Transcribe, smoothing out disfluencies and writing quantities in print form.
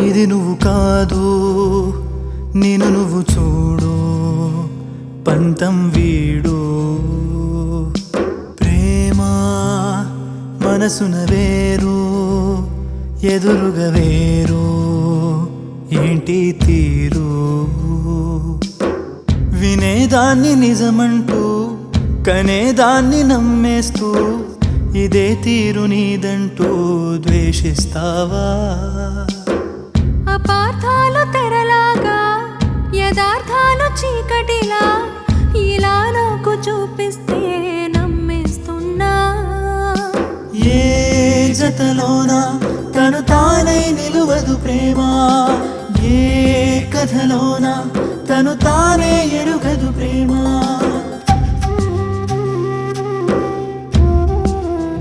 ఇది నువ్వు కాదు నేను నువ్వు చూడు పంతం వీడు ప్రేమ మనసున వేరు ఎదురుగా వేరు ఏంటి తీరు వినేదాన్ని నిజమంటూ కనేదాన్ని నమ్మేస్తూ ఇదే తీరు నీదంటూ ద్వేషిస్తావా అపార్థాలు తెరలాగా యథార్థాలు చీకటిలా ఇలా నాకు చూపిస్తే నమ్మేస్తున్నా ఏ జతలోన తను తానై నిలువదు ప్రేమ ఏ కథలోన తను తానే ఎరుగదు ప్రేమ